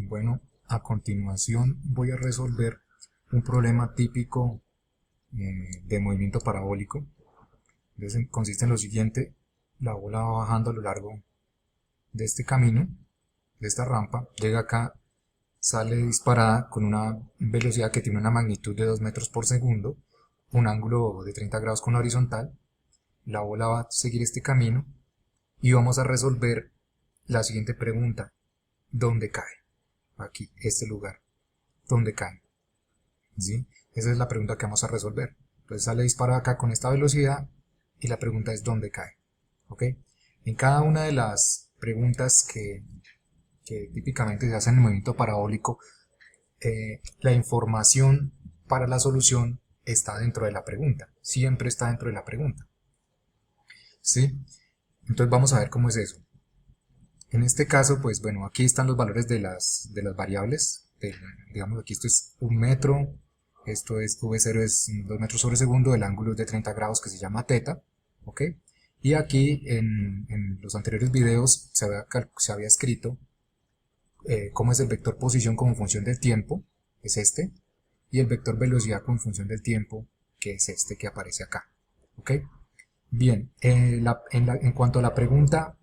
Bueno, a continuación voy a resolver un problema típico de movimiento parabólico. Entonces, consiste en lo siguiente: la bola va bajando a lo largo de este camino, de esta rampa, llega acá, sale disparada con una velocidad que tiene una magnitud de 2 metros por segundo, un ángulo de 30 grados con la horizontal. La bola va a seguir este camino y vamos a resolver la siguiente pregunta: ¿dónde cae? Aquí, este lugar, ¿dónde cae? ¿Sí? Esa es la pregunta que vamos a resolver. Entonces sale disparada acá con esta velocidad y la pregunta es ¿dónde cae? ¿Ok? En cada una de las preguntas que típicamente se hacen en el movimiento parabólico, la información para la solución está dentro de la pregunta. Siempre está dentro de la pregunta. ¿Sí? Entonces vamos a ver cómo es eso. En este caso, pues bueno, aquí están los valores de las variables. Digamos, aquí esto es 1 metro, esto es v0 es 2 metros sobre segundo, el ángulo es de 30 grados que se llama θ, ¿ok? Y aquí en los anteriores videos se había escrito cómo es el vector posición como función del tiempo, es este, y el vector velocidad como función del tiempo, que es este que aparece acá, ¿ok? Bien, en cuanto a la pregunta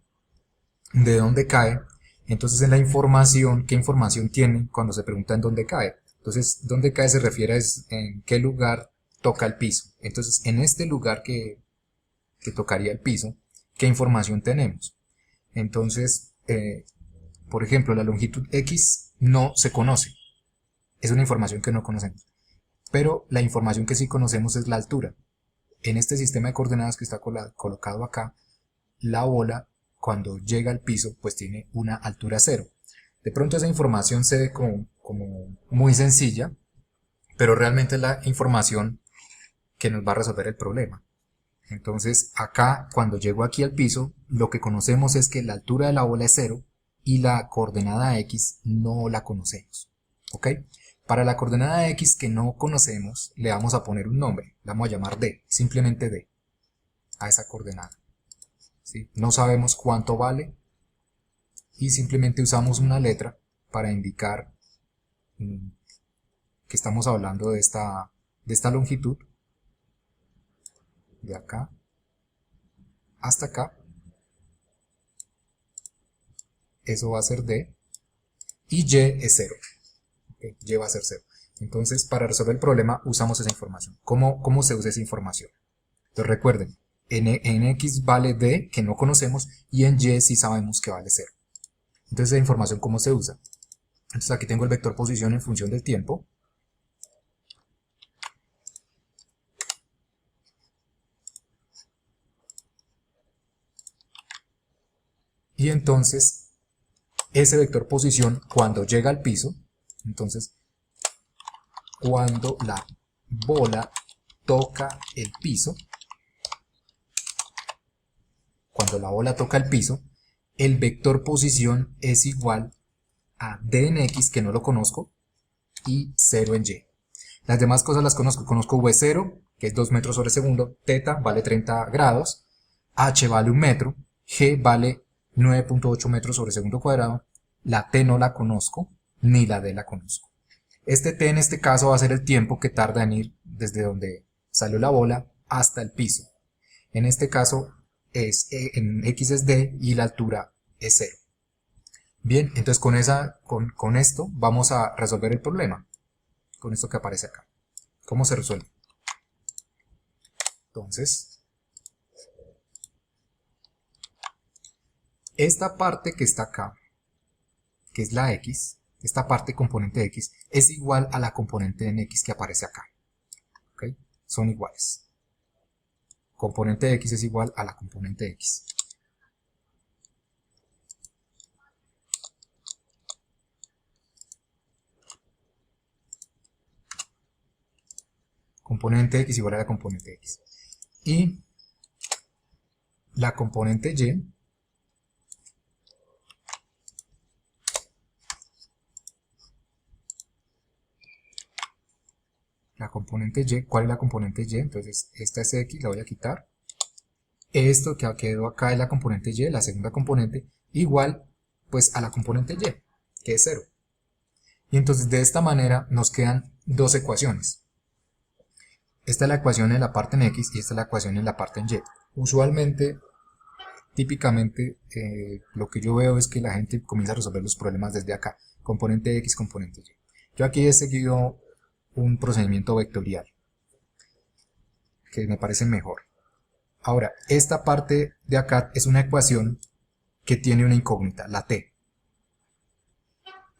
de dónde cae, entonces en la información, ¿qué información tiene cuando se pregunta en dónde cae? Entonces, dónde cae se refiere a en qué lugar toca el piso. Entonces, en este lugar que tocaría el piso, ¿qué información tenemos? Entonces, por ejemplo, la longitud X no se conoce. Es una información que no conocemos. Pero la información que sí conocemos es la altura. En este sistema de coordenadas que está colocado acá, la bola, cuando llega al piso, pues tiene una altura 0. De pronto esa información se ve como muy sencilla, pero realmente es la información que nos va a resolver el problema. Entonces acá, cuando llego aquí al piso, lo que conocemos es que la altura de la bola es 0 y la coordenada X no la conocemos. ¿Ok? Para la coordenada X que no conocemos, le vamos a poner un nombre, la vamos a llamar D, simplemente D, a esa coordenada. ¿Sí? No sabemos cuánto vale y simplemente usamos una letra para indicar que estamos hablando de esta longitud, de acá hasta acá. Eso va a ser D y Y es 0. ¿Okay? Y va a ser 0. Entonces, para resolver el problema usamos esa información. ¿Cómo se usa esa información? Entonces recuerden, en X vale D, que no conocemos, y en Y sí sabemos que vale 0. Entonces, esa información, ¿cómo se usa? Entonces aquí tengo el vector posición en función del tiempo. Y entonces, ese vector posición, cuando llega al piso, entonces, cuando la bola toca el piso, el vector posición es igual a d en x, que no lo conozco, y 0 en y. Las demás cosas las conozco. Conozco v0, que es 2 metros sobre segundo, θ vale 30 grados, h vale 1 metro, g vale 9.8 metros sobre segundo cuadrado, la t no la conozco, ni la d la conozco. Este t en este caso va a ser el tiempo que tarda en ir desde donde salió la bola hasta el piso. En este caso en x es d y la altura es 0. Bien, entonces con esto vamos a resolver el problema, con esto que aparece acá. ¿Cómo se resuelve? Entonces, esta parte que está acá, que es la x, esta parte componente de x, es igual a la componente en x que aparece acá. ¿Ok? Son iguales. Componente de x es igual a la componente de x. Componente x igual a la componente x. Y la componente y ¿cuál es la componente y? Entonces esta es x, la voy a quitar. Esto que quedó acá es la componente y, la segunda componente, igual pues a la componente y, que es 0. Y entonces de esta manera nos quedan dos ecuaciones. Esta es la ecuación en la parte en X y esta es la ecuación en la parte en Y. Usualmente, típicamente, lo que yo veo es que la gente comienza a resolver los problemas desde acá. Componente X, componente Y. Yo aquí he seguido un procedimiento vectorial, que me parece mejor. Ahora, esta parte de acá es una ecuación que tiene una incógnita, la T.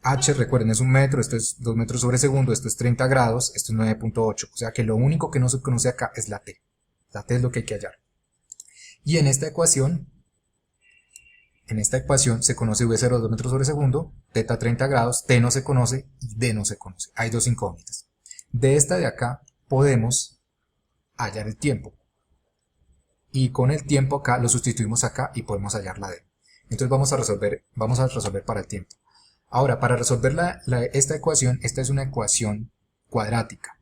H, recuerden, es un metro, esto es 2 metros sobre segundo, esto es 30 grados, esto es 9.8. O sea que lo único que no se conoce acá es la T. La T es lo que hay que hallar. Y en esta ecuación se conoce V0, 2 metros sobre segundo, θ 30 grados, T no se conoce y D no se conoce. Hay dos incógnitas. De esta de acá podemos hallar el tiempo. Y con el tiempo acá lo sustituimos acá y podemos hallar la D. Entonces vamos a resolver para el tiempo. Ahora, para resolver esta ecuación, esta es una ecuación cuadrática.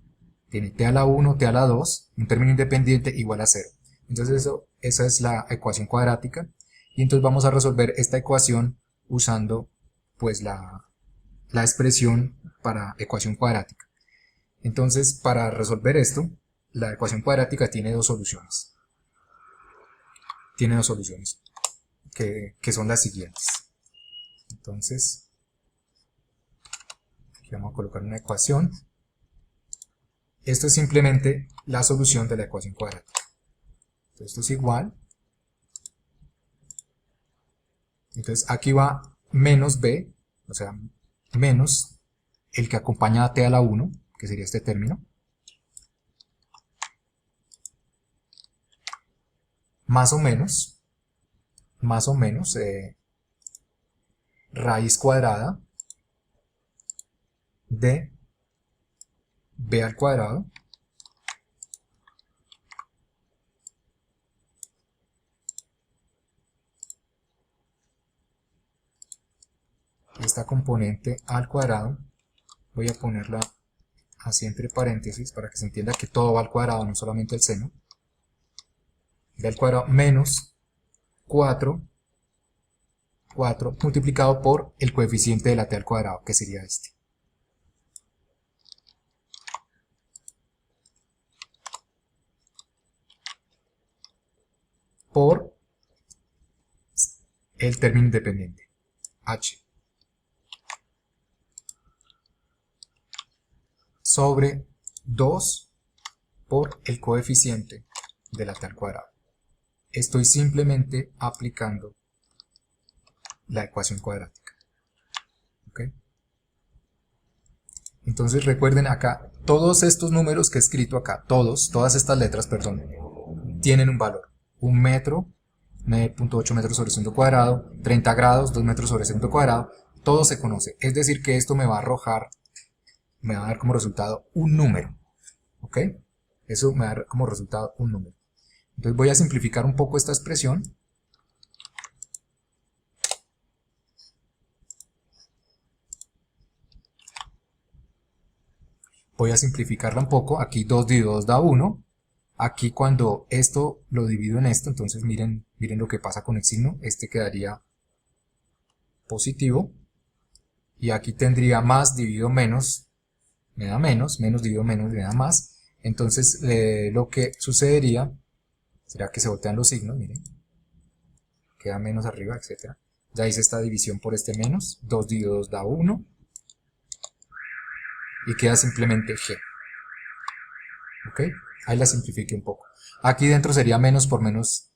Tiene t a la 1, t a la 2, un término independiente igual a 0. Entonces esa es la ecuación cuadrática. Y entonces vamos a resolver esta ecuación usando pues la expresión para ecuación cuadrática. Entonces, para resolver esto, la ecuación cuadrática tiene dos soluciones. Que son las siguientes. Entonces, aquí vamos a colocar una ecuación. Esto es simplemente la solución de la ecuación cuadrática. Entonces, esto es igual. Entonces, aquí va menos b, o sea, menos el que acompaña a t a la 1, que sería este término, más o menos, raíz cuadrada de b al cuadrado esta componente al cuadrado, voy a ponerla así entre paréntesis para que se entienda que todo va al cuadrado, no solamente el seno, b al cuadrado menos 4 multiplicado por el coeficiente de la t al cuadrado, que sería este. Por el término independiente, h, sobre 2 por el coeficiente de la t al cuadrado. Estoy simplemente aplicando la ecuación cuadrática. ¿Ok? Entonces recuerden acá, todos estos números que he escrito acá, todas estas letras, perdón, tienen un valor. 1 metro, 9.8 metros sobre segundo cuadrado, 30 grados, 2 metros sobre segundo cuadrado, todo se conoce. Es decir que esto me va a dar como resultado un número. ¿Ok? Eso me va a dar como resultado un número. Entonces voy a simplificar un poco esta expresión. Voy a simplificarla un poco. Aquí 2 dividido 2 da 1. Aquí cuando esto lo divido en esto, entonces miren lo que pasa con el signo. Este quedaría positivo. Y aquí tendría más dividido menos, me da menos, menos dividido menos me da más. Entonces lo que sucedería será que se voltean los signos, miren. Queda menos arriba, etc. Ya hice esta división por este menos. 2 dividido 2 da 1. Y queda simplemente g. ¿Ok? Ahí la simplifique un poco. Aquí dentro sería menos por menos,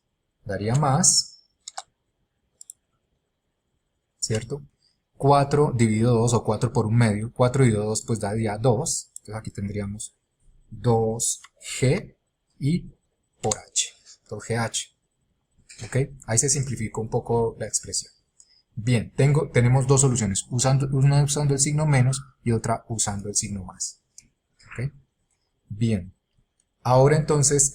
daría más. ¿Cierto? 4 dividido 2 o 4 por un medio. 4 dividido 2 pues daría 2. Entonces aquí tendríamos 2g y por h. 2gh. ¿Ok? Ahí se simplificó un poco la expresión. Bien, tenemos dos soluciones, una usando el signo menos y otra usando el signo más. ¿Ok? Bien, ahora entonces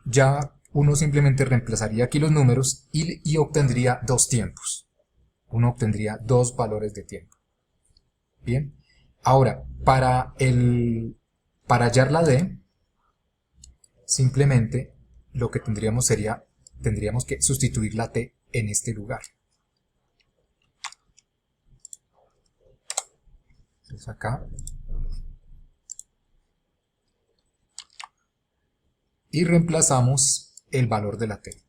ya uno simplemente reemplazaría aquí los números y obtendría dos tiempos. Uno obtendría dos valores de tiempo. Bien, ahora para hallar la d, simplemente lo que tendríamos que sustituir la t en este lugar. Entonces acá. Y reemplazamos el valor de la t.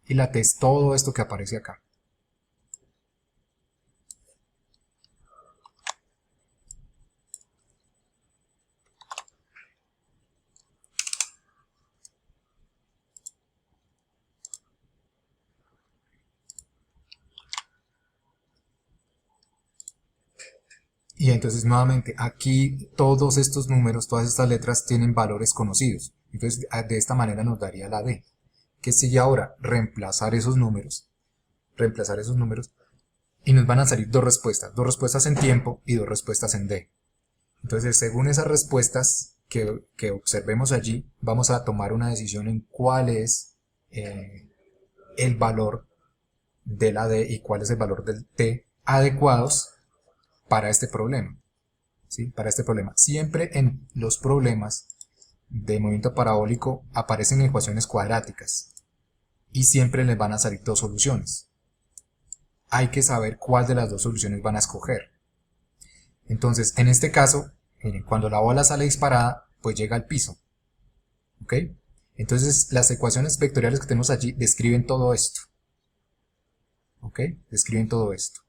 Y la t es todo esto que aparece acá. Y entonces nuevamente aquí todos estos números, todas estas letras tienen valores conocidos. Entonces de esta manera nos daría la D. Que sigue ahora reemplazar esos números y nos van a salir dos respuestas en tiempo y dos respuestas en D. Entonces según esas respuestas que observemos allí, vamos a tomar una decisión en cuál es el valor de la D y cuál es el valor del T adecuados para este problema, ¿sí? Para este problema. Siempre en los problemas de movimiento parabólico aparecen ecuaciones cuadráticas y siempre les van a salir dos soluciones. Hay que saber cuál de las dos soluciones van a escoger. Entonces, en este caso, miren, cuando la bola sale disparada, pues llega al piso. ¿Ok? Entonces, las ecuaciones vectoriales que tenemos allí describen todo esto. ¿Ok? Describen todo esto.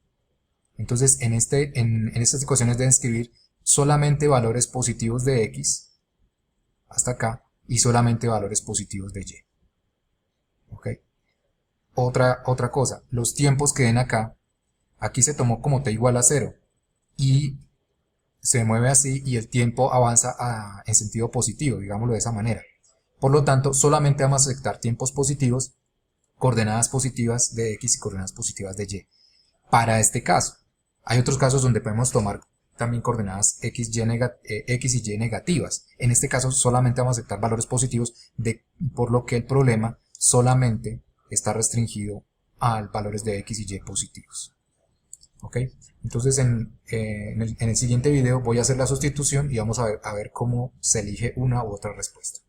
Entonces, en estas ecuaciones deben escribir solamente valores positivos de x, hasta acá, y solamente valores positivos de y. ¿Ok? Otra cosa, los tiempos que den acá, aquí se tomó como t igual a 0, y se mueve así, y el tiempo avanza en sentido positivo, digámoslo de esa manera. Por lo tanto, solamente vamos a aceptar tiempos positivos, coordenadas positivas de x y coordenadas positivas de y. Para este caso. Hay otros casos donde podemos tomar también coordenadas x y y negativas. En este caso solamente vamos a aceptar valores positivos, por lo que el problema solamente está restringido a valores de x y y positivos. ¿Ok? Entonces en el siguiente video voy a hacer la sustitución y vamos a ver cómo se elige una u otra respuesta.